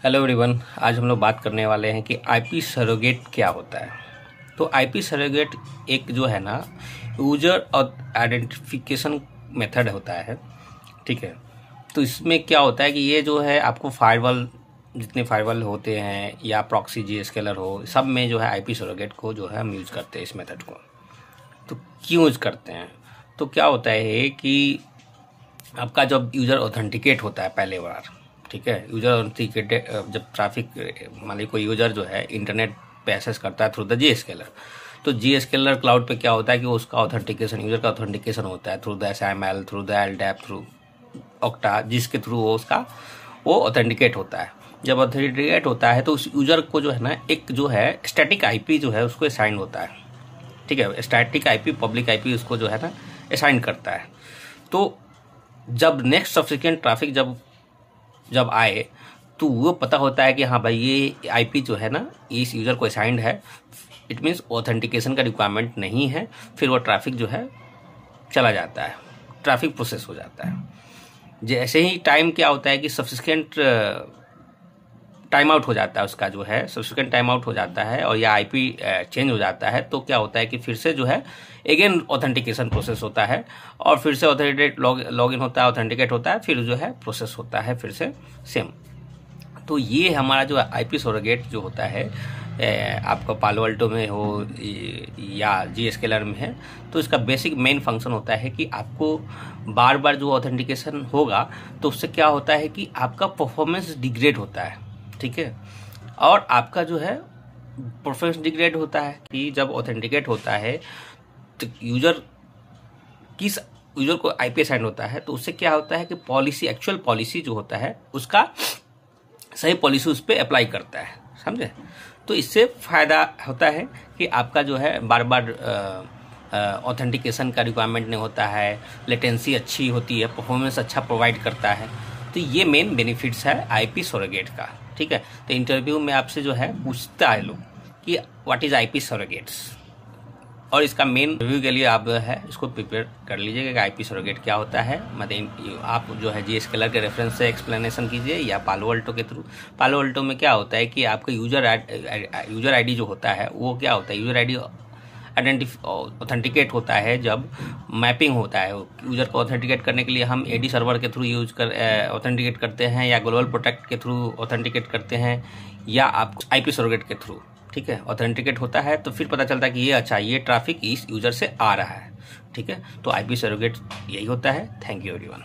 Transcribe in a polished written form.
Hello everyone, आज हम लोग बात करने वाले हैं कि आईपी सरोगेट क्या होता है। तो आईपी सरोगेट एक जो है ना यूजर और आइडेंटिफिकेशन मेथड होता है। ठीक है, तो इसमें क्या होता है कि ये जो है आपको फायरवॉल, जितने फायरवॉल होते हैं या प्रॉक्सी जीएसकेलर हो, सब में जो है आईपी सरोगेट को जो है हम यूज़ करते हैं इस मेथड को। तो क्यों यूज़ करते हैं? तो क्या होता है कि आपका जब यूज़र ऑथेंटिकेट होता है पहले बार, ठीक है, यूज़र ऑथेंटिकेट जब ट्रैफिक मान लीजिए कोई यूज़र जो है इंटरनेट पे एक्सेस करता है थ्रू द जीएसकेलर, तो जीएसकेलर क्लाउड पे क्या होता है कि उसका ऑथेंटिकेशन, यूज़र का ऑथेंटिकेशन होता है through the SML, through the LDAP, through octa, जिसके थ्रू वो ऑथेंटिकेट होता है। जब ऑथेंटिकेट होता है तो उस यूज़र को जो है ना एक जो है स्टैटिक आईपी जो है उसको असाइन होता है। ठीक है, स्टैटिक आईपी, पब्लिक आईपी उसको जो है ना असाइन करता है। तो जब नेक्स्ट सब्सिक्वेंट ट्रैफिक जब आए तो वो पता होता है कि हाँ भाई ये आईपी जो है ना इस यूज़र को असाइंड है, इट मीन्स ऑथेंटिकेशन का रिक्वायरमेंट नहीं है। फिर वो ट्रैफिक जो है चला जाता है, ट्रैफिक प्रोसेस हो जाता है। जैसे ही टाइम क्या होता है कि सब्सिक्वेंट टाइम आउट हो जाता है, उसका जो है सब्सिक्वेंट टाइम आउट हो जाता है और या आईपी चेंज हो जाता है, तो क्या होता है कि फिर से जो है अगेन ऑथेंटिकेशन प्रोसेस होता है और फिर से ऑथेंटिकेट लॉग इन होता है, ऑथेंटिकेट होता है, फिर जो है प्रोसेस होता है फिर से सेम। तो ये हमारा जो आईपी सरोगेट जो होता है आपका पालो अल्टो में हो या जीएसकेलर में है, तो इसका बेसिक मेन फंक्शन होता है कि आपको बार बार जो ऑथेंटिकेशन होगा तो उससे क्या होता है कि आपका परफॉर्मेंस डिग्रेड होता है। ठीक है, और आपका जो है परफॉर्मेंस डिग्रेड होता है कि जब ऑथेंटिकेट होता है तो यूजर को आईपी असाइन होता है, तो उससे क्या होता है कि पॉलिसी, एक्चुअल पॉलिसी जो होता है उसका सही पॉलिसी उस पर अप्लाई करता है, समझे। तो इससे फायदा होता है कि आपका जो है बार बार ऑथेंटिकेशन का रिक्वायरमेंट नहीं होता है, लेटेंसी अच्छी होती है, परफॉर्मेंस अच्छा प्रोवाइड करता है। तो ये मेन बेनिफिट्स है आईपी सरोगेट का। ठीक है, तो इंटरव्यू में आपसे जो है पूछता है लोग कि व्हाट इज आईपी सरोगेट्स, और इसका मेन रिव्यू के लिए आप है इसको प्रिपेयर कर लीजिएगा कि आईपी सरोगेट क्या होता है। मतलब आप जो है जीएसकेलर के रेफरेंस से एक्सप्लेनेशन कीजिए या पालो अल्टो के थ्रू। पालो अल्टो में क्या होता है कि आपका यूजर आईडी जो होता है वो क्या होता है, यूजर आईडी ऑथेंटिकेट होता है जब मैपिंग होता है। यूजर को ऑथेंटिकेट करने के लिए हम एडी सर्वर के थ्रू ऑथेंटिकेट करते हैं या ग्लोबल प्रोटेक्ट के थ्रू ऑथेंटिकेट करते हैं या आप आईपी सरोगेट के थ्रू, ठीक है, ऑथेंटिकेट होता है। तो फिर पता चलता है कि ये अच्छा, ये ट्रैफिक इस यूजर से आ रहा है। ठीक है, तो आईपी सरोगेट यही होता है। Thank you everyone.